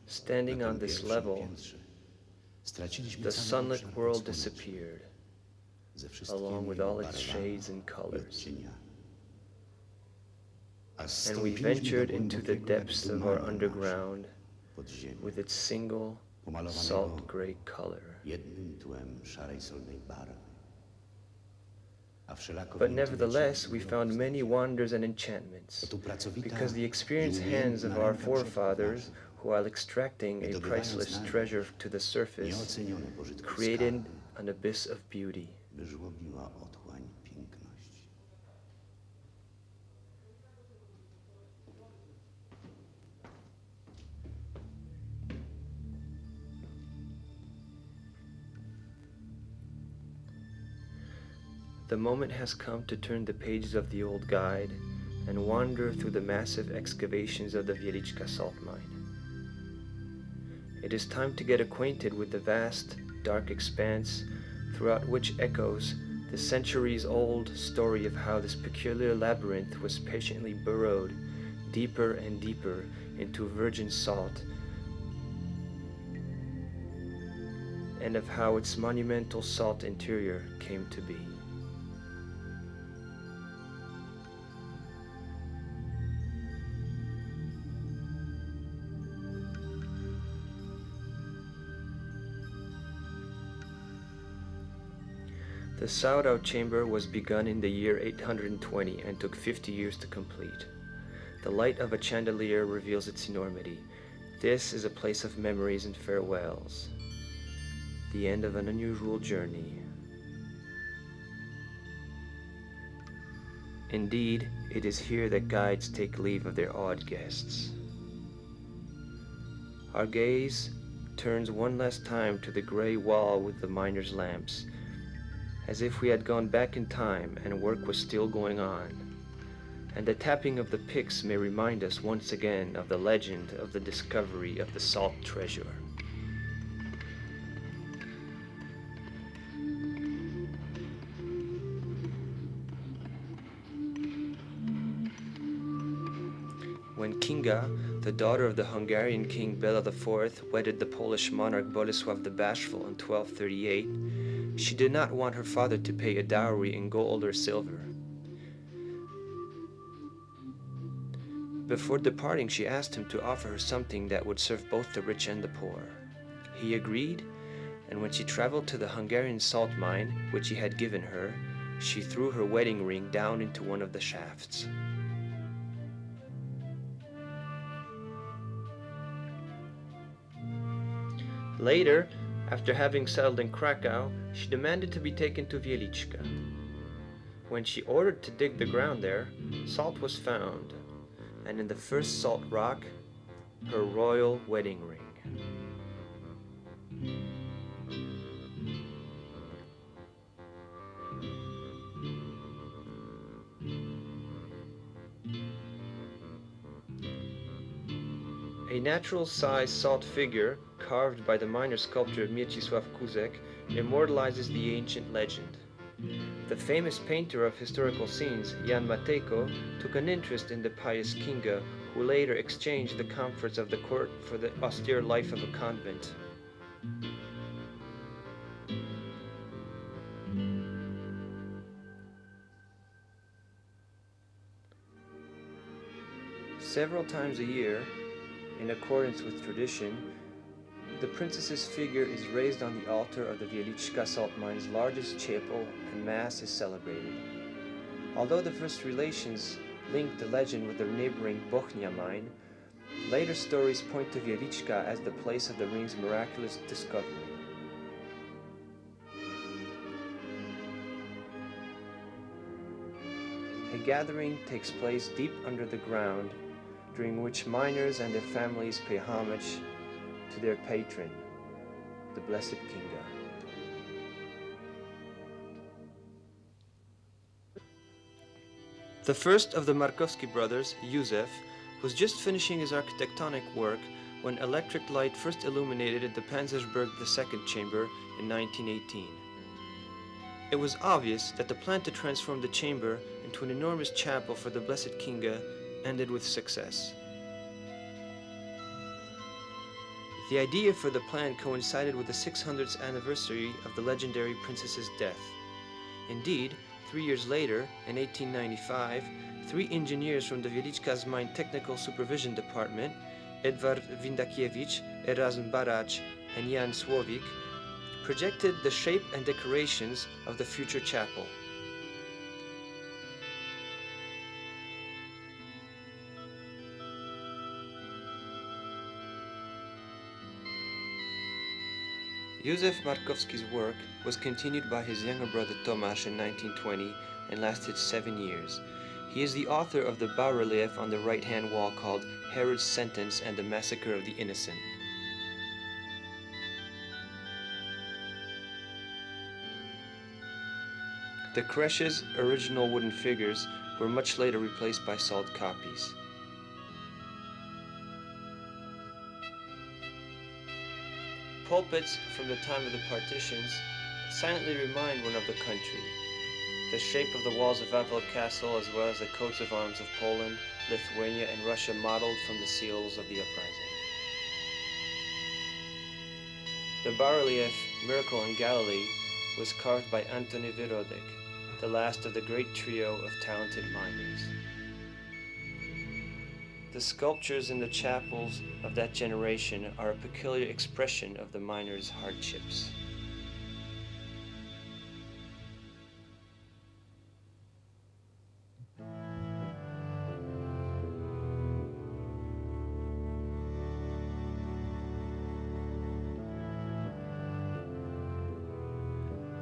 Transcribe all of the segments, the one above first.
Standing on this level, the sunlit world disappeared, along with all its shades and colors. And we ventured into the depths of our underground with its single salt gray color. But nevertheless, we found many wonders and enchantments, because the experienced hands of our forefathers, while extracting a priceless treasure to the surface, created an abyss of beauty. The moment has come to turn the pages of the old guide and wander through the massive excavations of the Wieliczka Salt Mine. It is time to get acquainted with the vast, dark expanse throughout which echoes the centuries-old story of how this peculiar labyrinth was patiently burrowed deeper and deeper into virgin salt, and of how its monumental salt interior came to be. The sought-out chamber was begun in the year 820 and took 50 years to complete. The light of a chandelier reveals its enormity. This is a place of memories and farewells, the end of an unusual journey. Indeed, it is here that guides take leave of their awed guests. Our gaze turns one last time to the gray wall with the miners' lamps, as if we had gone back in time and work was still going on, and the tapping of the picks may remind us once again of the legend of the discovery of the salt treasure. When Kinga, the daughter of the Hungarian king Bela IV, wedded the Polish monarch Bolesław the Bashful in 1238, she did not want her father to pay a dowry in gold or silver. Before departing, she asked him to offer her something that would serve both the rich and the poor. He agreed, and when she traveled to the Hungarian salt mine, which he had given her, she threw her wedding ring down into one of the shafts. Later, after having settled in Krakow, she demanded to be taken to Wieliczka. When she ordered to dig the ground there, salt was found, and in the first salt rock, her royal wedding ring. A natural-size salt figure carved by the minor sculptor Mieczysław Kuzek immortalizes the ancient legend. The famous painter of historical scenes, Jan Matejko, took an interest in the pious Kinga, who later exchanged the comforts of the court for the austere life of a convent. Several times a year, in accordance with tradition, the princess's figure is raised on the altar of the Wieliczka Salt Mine's largest chapel, and Mass is celebrated. Although the first relations linked the legend with the neighboring Bochnia mine, later stories point to Wieliczka as the place of the ring's miraculous discovery. A gathering takes place deep under the ground, during which miners and their families pay homage to their patron, the Blessed Kinga. The first of the Markowski brothers, Józef, was just finishing his architectonic work when electric light first illuminated the Panzersberg II chamber in 1918. It was obvious that the plan to transform the chamber into an enormous chapel for the Blessed Kinga ended with success. The idea for the plan coincided with the 600th anniversary of the legendary princess's death. Indeed, 3 years later, in 1895, 3 engineers from the Wieliczka Salt Mine Technical Supervision Department, Edward Windakiewicz, Erasm Baracz, and Jan Słowik, projected the shape and decorations of the future chapel. Józef Markowski's work was continued by his younger brother Tomasz in 1920 and lasted 7 years. He is the author of the bas-relief on the right-hand wall called Herod's Sentence and the Massacre of the Innocent. The creche's original wooden figures were much later replaced by salt copies. Pulpits from the time of the partitions silently remind one of the country. The shape of the walls of Wawel Castle, as well as the coats of arms of Poland, Lithuania, and Russia modeled from the seals of the uprising. The bas-relief Miracle in Galilee was carved by Antony Wyrodek, the last of the great trio of talented miners. The sculptures in the chapels of that generation are a peculiar expression of the miners' hardships.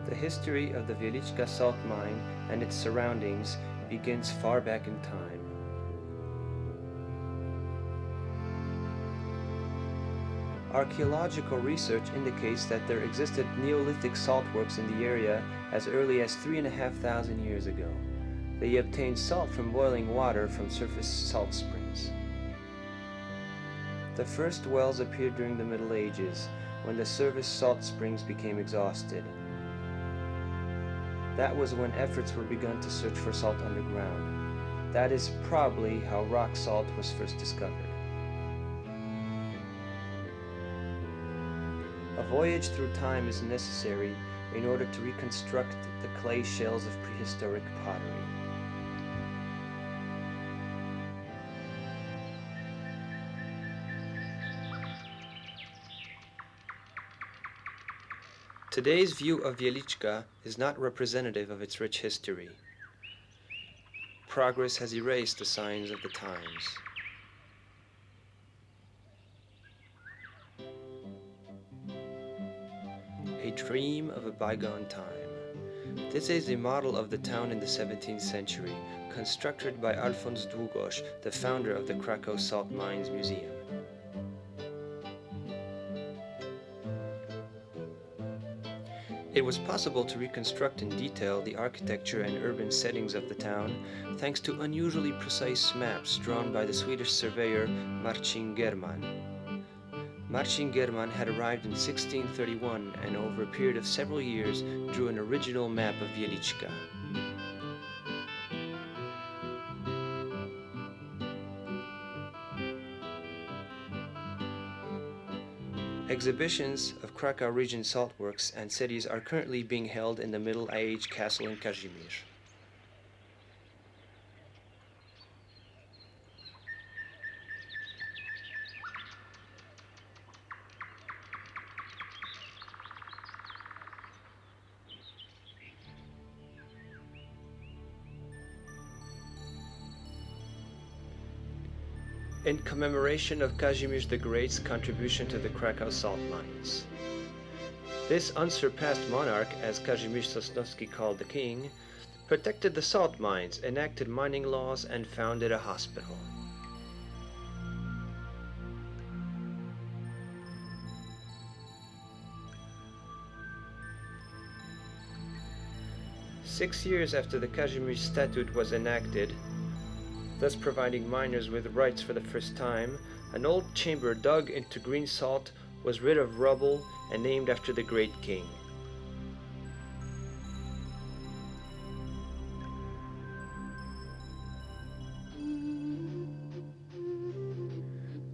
The history of the Wieliczka Salt Mine and its surroundings begins far back in time. Archaeological research indicates that there existed Neolithic saltworks in the area as early as 3,500 years ago. They obtained salt from boiling water from surface salt springs. The first wells appeared during the Middle Ages, when the surface salt springs became exhausted. That was when efforts were begun to search for salt underground. That is probably how rock salt was first discovered. A voyage through time is necessary in order to reconstruct the clay shells of prehistoric pottery. Today's view of Wieliczka is not representative of its rich history. Progress has erased the signs of the times. A dream of a bygone time. This is a model of the town in the 17th century, constructed by Alfons Długosz, the founder of the Krakow Salt Mines Museum. It was possible to reconstruct in detail the architecture and urban settings of the town thanks to unusually precise maps drawn by the Swedish surveyor Marcin German. Marcin German had arrived in 1631 and over a period of several years drew an original map of Wieliczka. Exhibitions of Krakow region saltworks and cities are currently being held in the Middle Age castle in Kazimierz. In commemoration of Kazimierz the Great's contribution to the Krakow salt mines. This unsurpassed monarch, as Kazimierz Sosnowski called the king, protected the salt mines, enacted mining laws, and founded a hospital. Six years after the Kazimierz Statute was enacted, thus providing miners with rights for the first time, an old chamber dug into green salt was rid of rubble and named after the great king.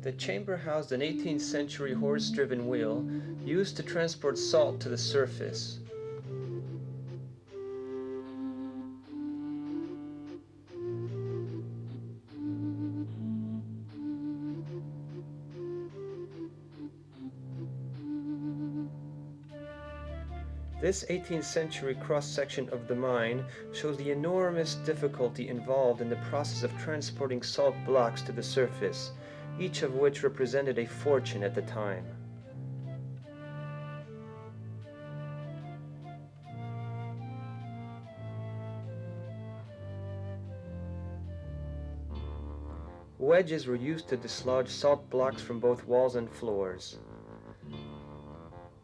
The chamber housed an 18th century horse-driven wheel used to transport salt to the surface. This 18th century cross-section of the mine shows the enormous difficulty involved in the process of transporting salt blocks to the surface, each of which represented a fortune at the time. Wedges were used to dislodge salt blocks from both walls and floors.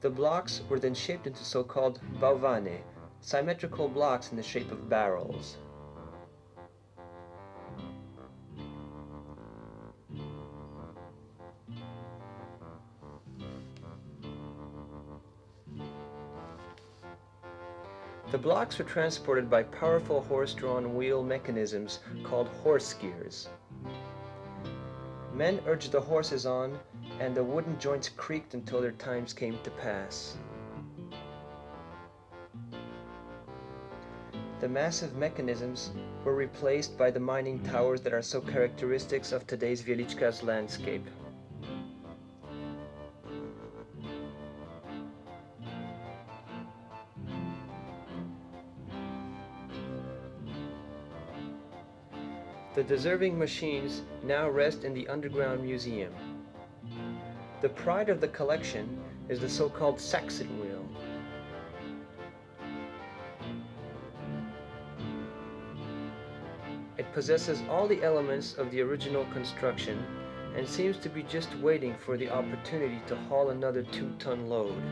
The blocks were then shaped into so-called bałwany, symmetrical blocks in the shape of barrels. The blocks were transported by powerful horse-drawn wheel mechanisms called horse gears. Men urged the horses on, and the wooden joints creaked until their times came to pass. The massive mechanisms were replaced by the mining towers that are so characteristic of today's Wieliczka's landscape. The deserving machines now rest in the underground museum. The pride of the collection is the so-called Saxon wheel. It possesses all the elements of the original construction and seems to be just waiting for the opportunity to haul another 2-ton load.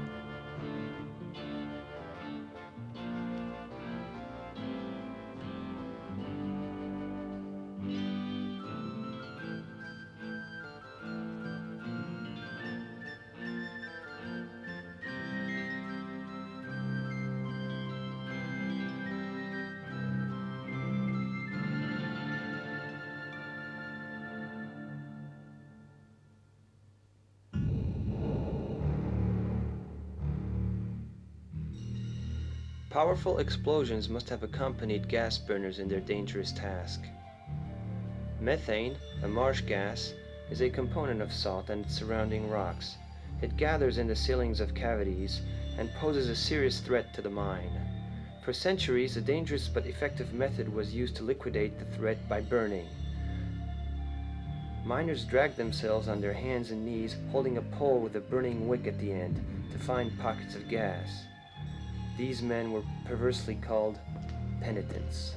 Powerful explosions must have accompanied gas burners in their dangerous task. Methane, a marsh gas, is a component of salt and its surrounding rocks. It gathers in the ceilings of cavities and poses a serious threat to the mine. For centuries, a dangerous but effective method was used to liquidate the threat by burning. Miners dragged themselves on their hands and knees, holding a pole with a burning wick at the end, to find pockets of gas. These men were perversely called penitents.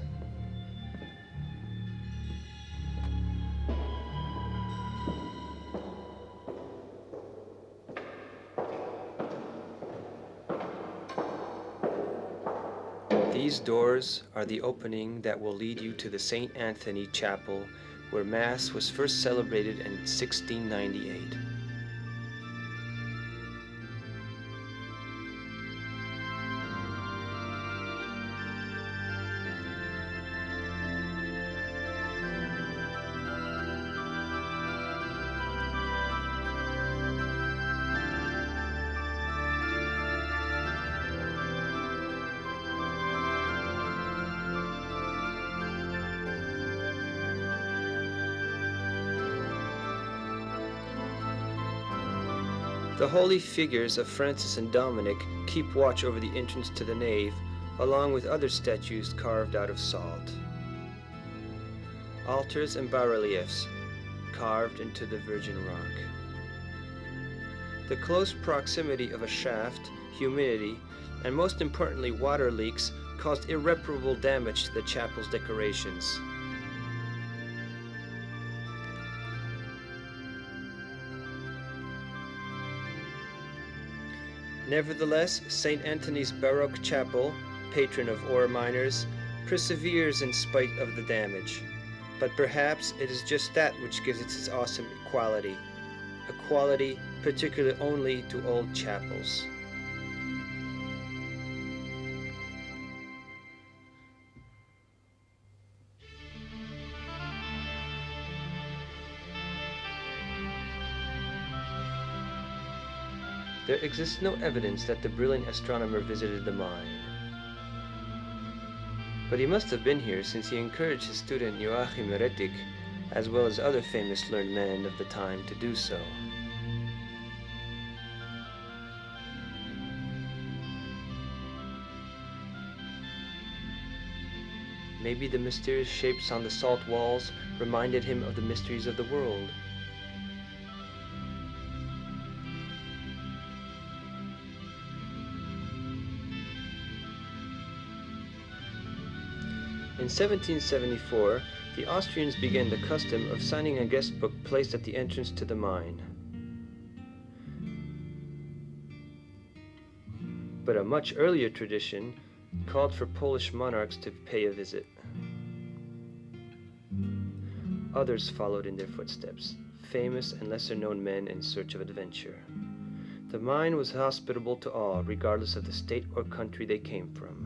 These doors are the opening that will lead you to the St. Anthony Chapel, where Mass was first celebrated in 1698. The holy figures of Francis and Dominic keep watch over the entrance to the nave, along with other statues carved out of salt. Altars and bas-reliefs carved into the virgin rock. The close proximity of a shaft, humidity, and most importantly water leaks caused irreparable damage to the chapel's decorations. Nevertheless, St. Anthony's Baroque chapel, patron of ore miners, perseveres in spite of the damage. But perhaps it is just that which gives it its awesome quality, a quality particular only to old chapels. There exists no evidence that the brilliant astronomer visited the mine. But he must have been here, since he encouraged his student Joachim Heretic, as well as other famous learned men of the time, to do so. Maybe the mysterious shapes on the salt walls reminded him of the mysteries of the world. In 1774, the Austrians began the custom of signing a guest book placed at the entrance to the mine. But a much earlier tradition called for Polish monarchs to pay a visit. Others followed in their footsteps, famous and lesser-known men in search of adventure. The mine was hospitable to all, regardless of the state or country they came from.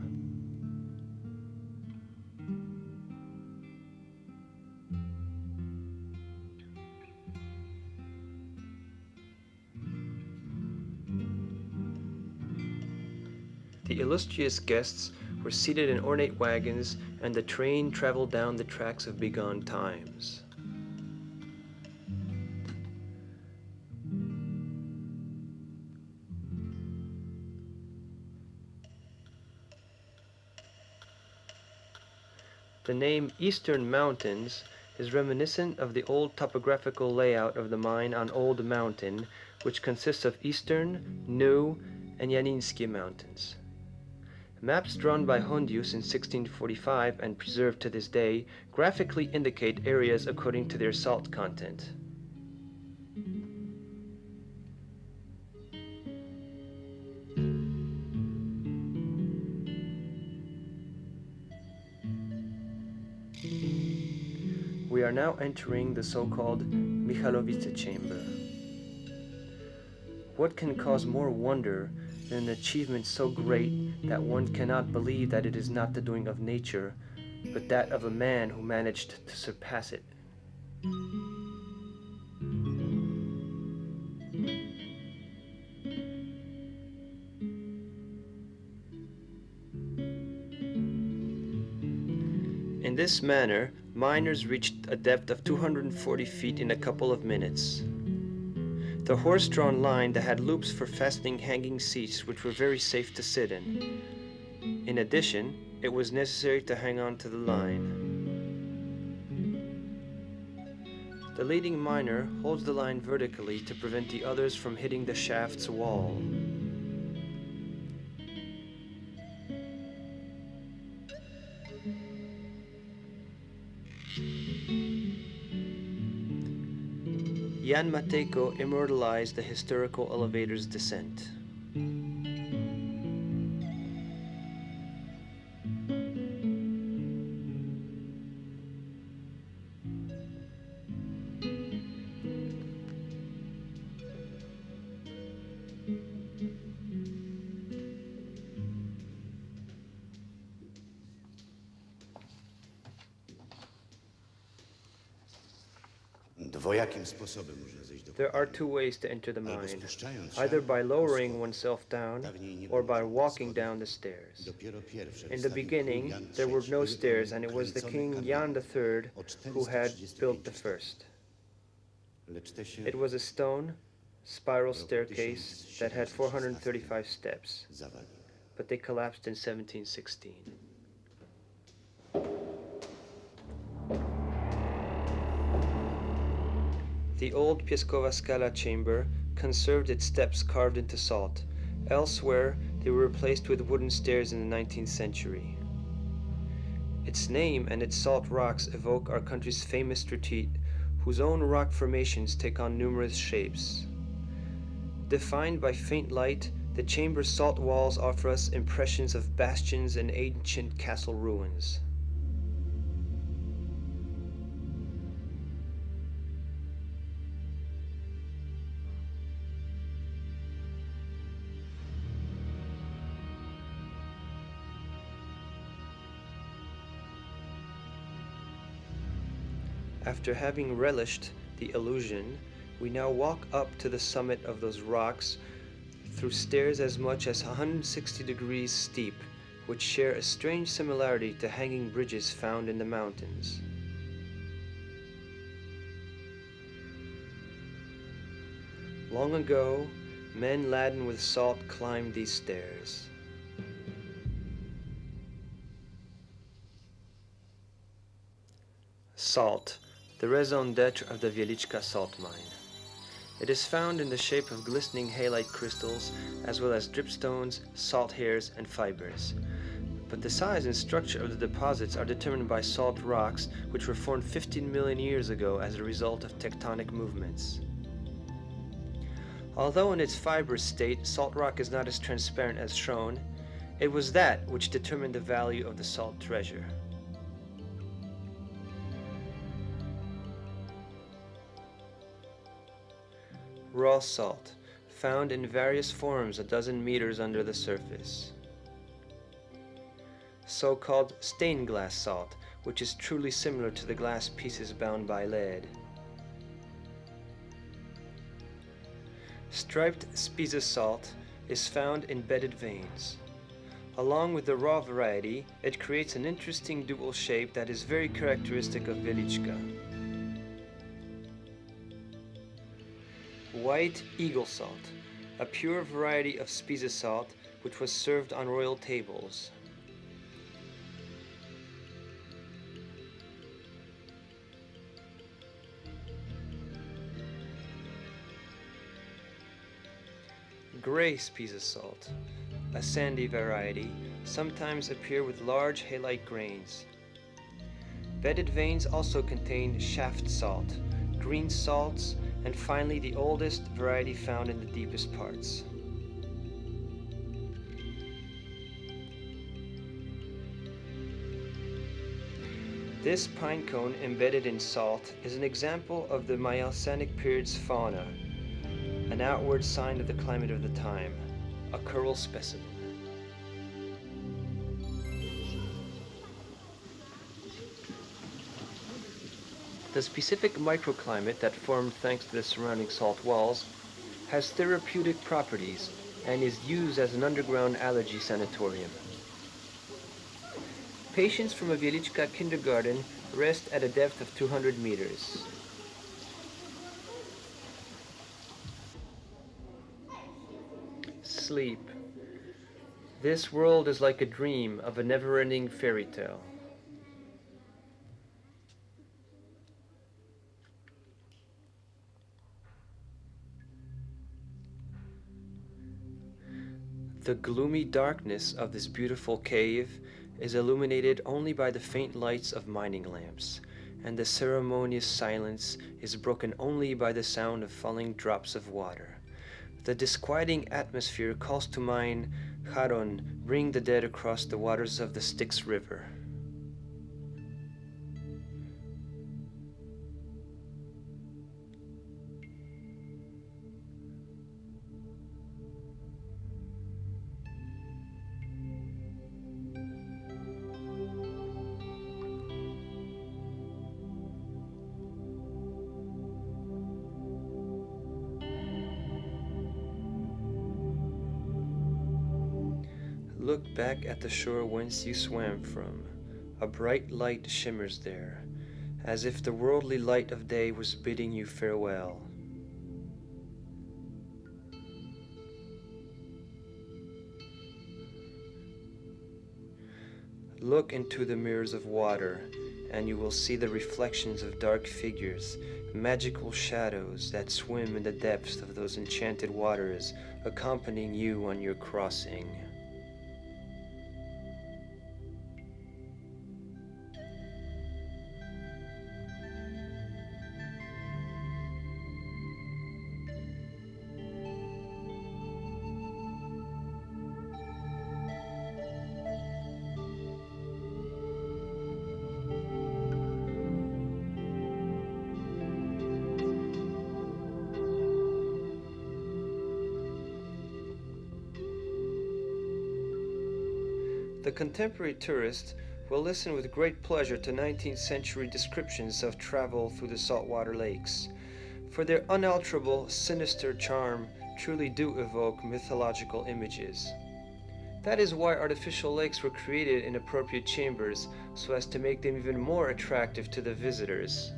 The illustrious guests were seated in ornate wagons, and the train traveled down the tracks of bygone times. The name Eastern Mountains is reminiscent of the old topographical layout of the mine on Old Mountain, which consists of Eastern, New, and Janińskie mountains. Maps drawn by Hondius in 1645 and preserved to this day graphically indicate areas according to their salt content. We are now entering the so-called Michalowice chamber. What can cause more wonder than an achievement so great that one cannot believe that it is not the doing of nature, but that of a man who managed to surpass it? In this manner, miners reached a depth of 240 feet in a couple of minutes. The horse-drawn line that had loops for fastening hanging seats, which were very safe to sit in. In addition, it was necessary to hang on to the line. The leading miner holds the line vertically to prevent the others from hitting the shaft's wall. Jan Matejko immortalized the historical elevator's descent. Dwojakim sposobem można zejść do There are two ways to enter the albo mine, spuszczając się, either by lowering oneself down dawniej nie or było by żadnych walking schodów. down the stairs. Dopiero pierwsze In the wystawił beginning, król Jan there were III, no były stairs, one and it was the kręcone king Jan kamieniem III o who had 435 built the stóp. first. Lecz te się It was a stone, spiral staircase that had 435 steps, zawaliły. but they collapsed in 1716. The old Pieskowa Skala chamber conserved its steps carved into salt. Elsewhere, they were replaced with wooden stairs in the 19th century. Its name and its salt rocks evoke our country's famous retreat, whose own rock formations take on numerous shapes. Defined by faint light, the chamber's salt walls offer us impressions of bastions and ancient castle ruins. After having relished the illusion, we now walk up to the summit of those rocks through stairs as much as 160 degrees steep, which share a strange similarity to hanging bridges found in the mountains. Long ago, men laden with salt climbed these stairs. Salt, the raison d'etre of the Wieliczka Salt Mine. It is found in the shape of glistening halite crystals, as well as dripstones, salt hairs, and fibers. But the size and structure of the deposits are determined by salt rocks, which were formed 15 million years ago as a result of tectonic movements. Although in its fibrous state, salt rock is not as transparent as shown, it was that which determined the value of the salt treasure. Raw salt, found in various forms a dozen meters under the surface. So-called stained glass salt, which is truly similar to the glass pieces bound by lead. Striped Spiza salt is found in bedded veins. Along with the raw variety, it creates an interesting dual shape that is very characteristic of Wieliczka. White eagle salt, a pure variety of Spiza salt which was served on royal tables. Gray Spiza salt, a sandy variety, sometimes appear with large halite grains. Bedded veins also contain shaft salt, green salts, and finally the oldest variety found in the deepest parts. This pine cone embedded in salt is an example of the Miocenic period's fauna, an outward sign of the climate of the time, a coral specimen. The specific microclimate that formed thanks to the surrounding salt walls has therapeutic properties and is used as an underground allergy sanatorium. Patients from a Wieliczka kindergarten rest at a depth of 200 meters. Sleep. This world is like a dream of a never-ending fairy tale. The gloomy darkness of this beautiful cave is illuminated only by the faint lights of mining lamps, and the ceremonious silence is broken only by the sound of falling drops of water. The disquieting atmosphere calls to mind Charon, bring the dead across the waters of the Styx River. Look back at the shore whence you swam from. A bright light shimmers there, as if the worldly light of day was bidding you farewell. Look into the mirrors of water, and you will see the reflections of dark figures, magical shadows that swim in the depths of those enchanted waters, accompanying you on your crossing. The contemporary tourist will listen with great pleasure to 19th century descriptions of travel through the saltwater lakes. For their unalterable, sinister charm, truly do evoke mythological images. That is why artificial lakes were created in appropriate chambers, so as to make them even more attractive to the visitors.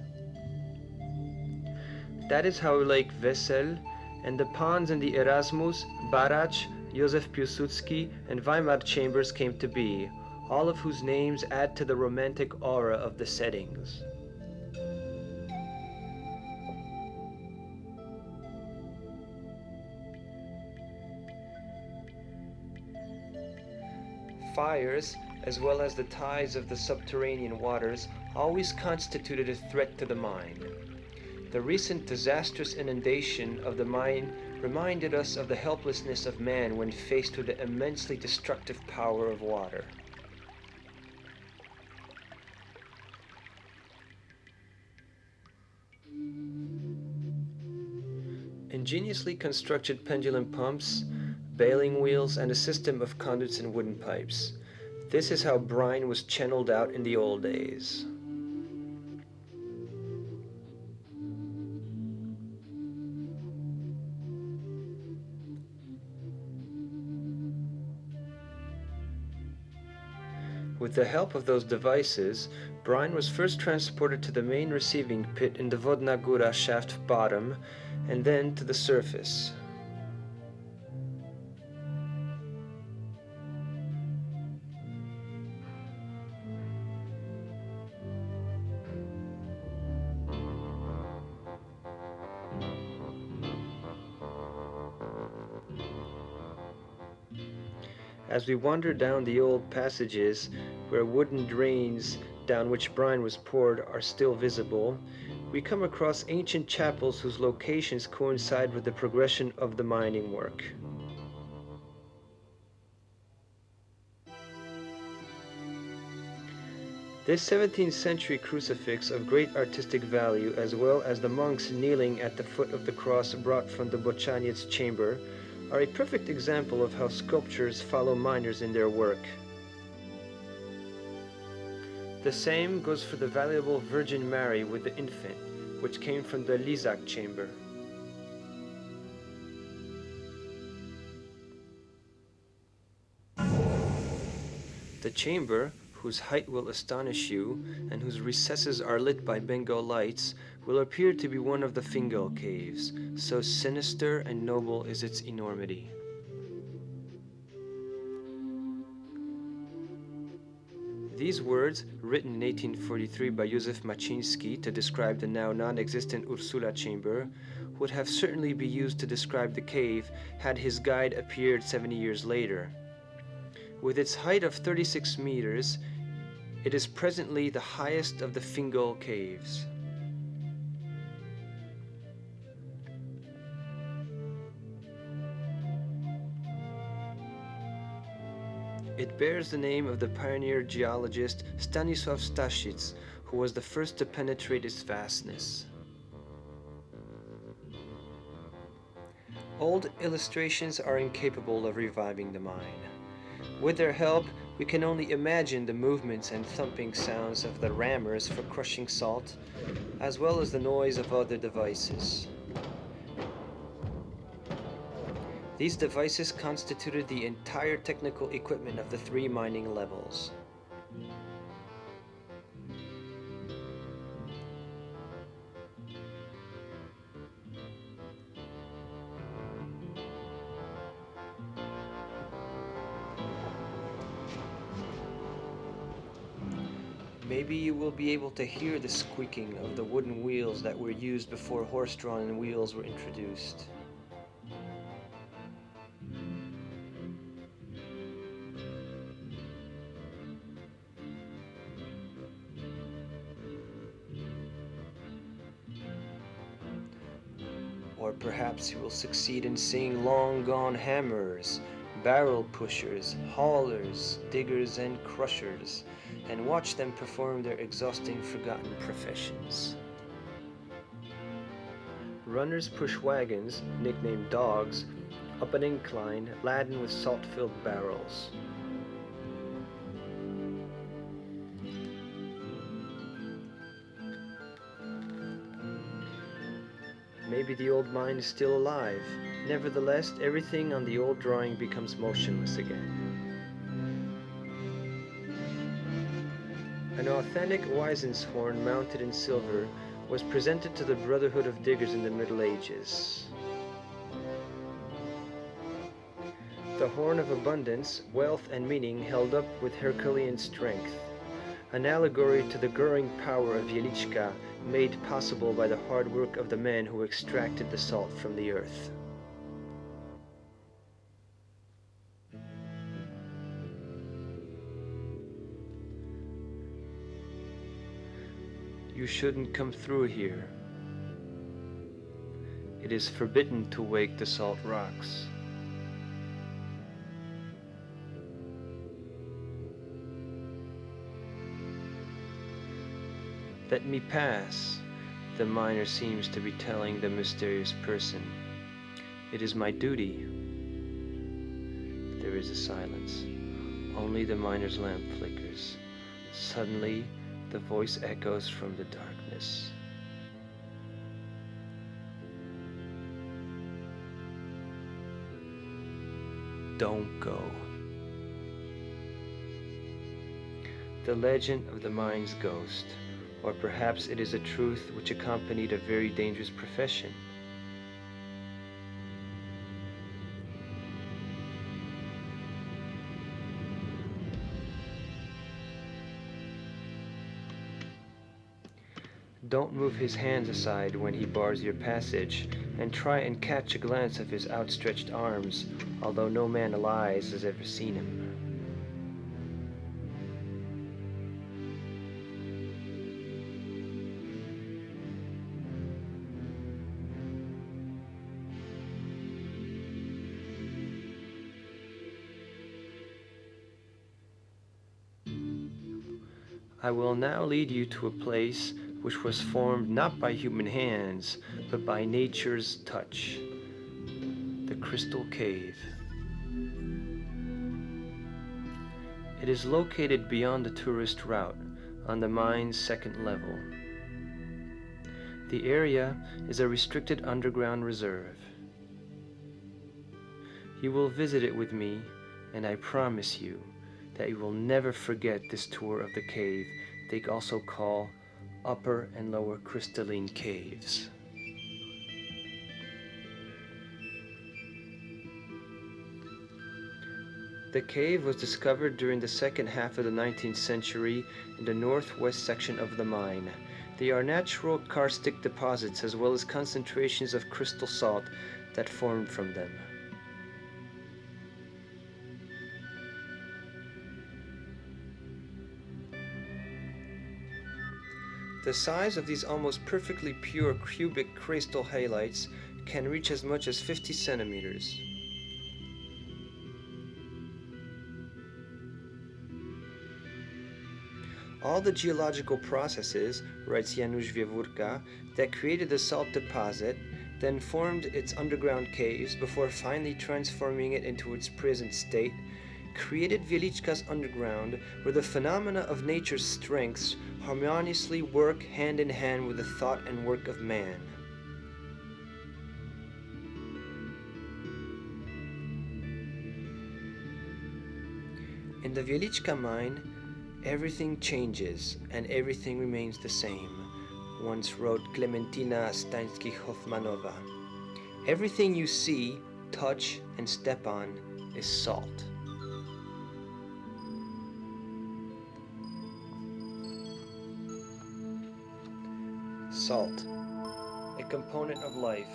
That is how Lake Wesel and the ponds in the Erasmus, Baracz, Józef Piłsudski, and Weimar chambers came to be, all of whose names add to the romantic aura of the settings. Fires, as well as the tides of the subterranean waters, always constituted a threat to the mine. The recent disastrous inundation of the mine reminded us of the helplessness of man when faced with the immensely destructive power of water. Ingeniously constructed pendulum pumps, bailing wheels, and a system of conduits and wooden pipes. This is how brine was channeled out in the old days. With the help of those devices, brine was first transported to the main receiving pit in the Vodna Góra shaft bottom, and then to the surface. As we wander down the old passages, where wooden drains down which brine was poured are still visible, we come across ancient chapels whose locations coincide with the progression of the mining work. This 17th century crucifix of great artistic value, as well as the monks kneeling at the foot of the cross brought from the Bochaniec chamber, are a perfect example of how sculptures follow miners in their work. The same goes for the valuable Virgin Mary with the infant, which came from the Lizak chamber. The chamber, whose height will astonish you, and whose recesses are lit by Bengal lights, will appear to be one of the Fingal caves, so sinister and noble is its enormity. These words, written in 1843 by Józef Maczyński to describe the now non-existent Ursula chamber, would have certainly been used to describe the cave had his guide appeared 70 years later. With its height of 36 meters, it is presently the highest of the Fingal caves. It bears the name of the pioneer geologist Stanisław Staszic, who was the first to penetrate its vastness. Old illustrations are incapable of reviving the mine. With their help, we can only imagine the movements and thumping sounds of the rammers for crushing salt, as well as the noise of other devices. These devices constituted the entire technical equipment of the three mining levels. Maybe you will be able to hear the squeaking of the wooden wheels that were used before horse-drawn wheels were introduced. Or perhaps you will succeed in seeing long-gone hammers, barrel pushers, haulers, diggers, and crushers, and watch them perform their exhausting, forgotten professions. Runners push wagons, nicknamed dogs, up an incline laden with salt-filled barrels. Maybe the old mine is still alive, Nevertheless, everything on the old drawing becomes motionless again. An authentic Wisens horn mounted in silver was presented to the Brotherhood of Diggers in the Middle Ages. The horn of abundance, wealth, and meaning held up with Herculean strength, an allegory to the growing power of Wieliczka, made possible by the hard work of the men who extracted the salt from the earth. You shouldn't come through here. It is forbidden to wake the salt rocks. Let me pass, the miner seems to be telling the mysterious person. It is my duty. There is a silence. Only the miner's lamp flickers. Suddenly, the voice echoes from the darkness. Don't go. The legend of the mine's ghost, or perhaps it is a truth which accompanied a very dangerous profession. Don't move his hands aside when he bars your passage, and try and catch a glance of his outstretched arms, although no man alive has ever seen him. I will now lead you to a place which was formed not by human hands, but by nature's touch. The Crystal Cave. It is located beyond the tourist route, on the mine's second level. The area is a restricted underground reserve. You will visit it with me, and I promise you that you will never forget this tour of the cave they also call Upper and Lower Crystalline Caves. The cave was discovered during the second half of the 19th century in the northwest section of the mine. They are natural karstic deposits as well as concentrations of crystal salt that formed from them. The size of these almost perfectly pure cubic crystal halites can reach as much as 50 centimeters. All the geological processes, writes Janusz Wiewiórka, that created the salt deposit, then formed its underground caves before finally transforming it into its present state, created Wieliczka's underground, where the phenomena of nature's strengths harmoniously work hand in hand with the thought and work of man. In the Wieliczka mine, everything changes and everything remains the same, once wrote Klementyna Stański-Hoffmanowa. Everything you see, touch, and step on is salt. Salt, a component of life.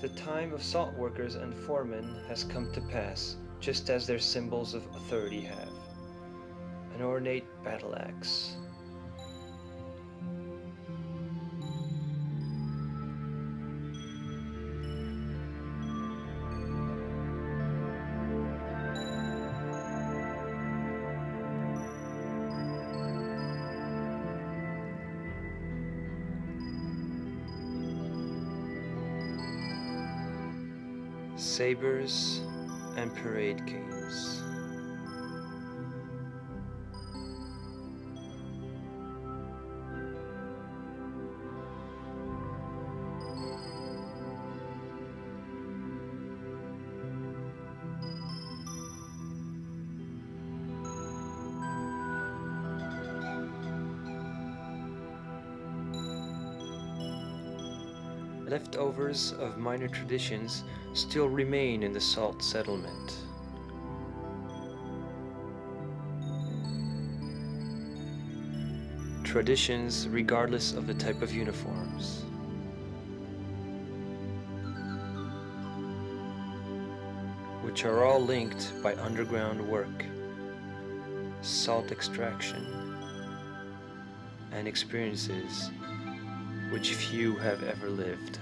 The time of salt workers and foremen has come to pass, just as their symbols of authority have. An ornate battle axe. Sabers and parade canes. Leftovers of minor traditions still remain in the salt settlement. Traditions regardless of the type of uniforms. Which are all linked by underground work, salt extraction, and experiences which few have ever lived.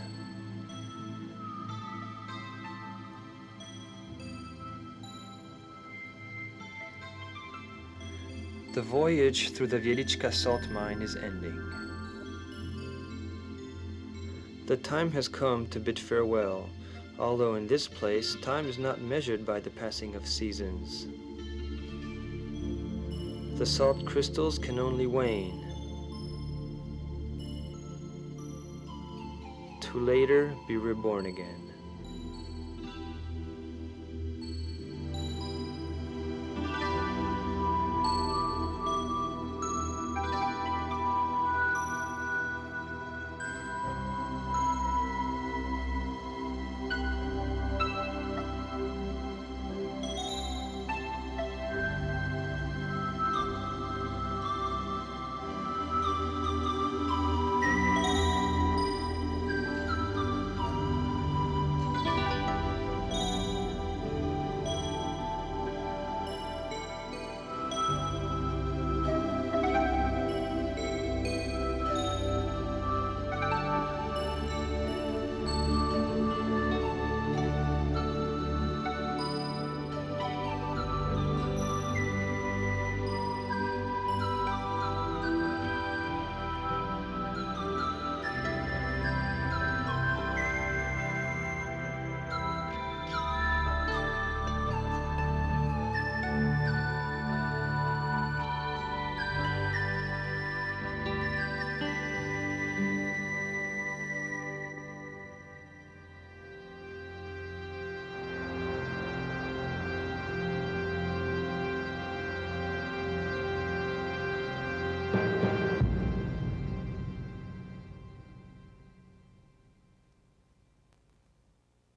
The voyage through the Wieliczka Salt Mine is ending. The time has come to bid farewell, although in this place time is not measured by the passing of seasons. The salt crystals can only wane, to later be reborn again.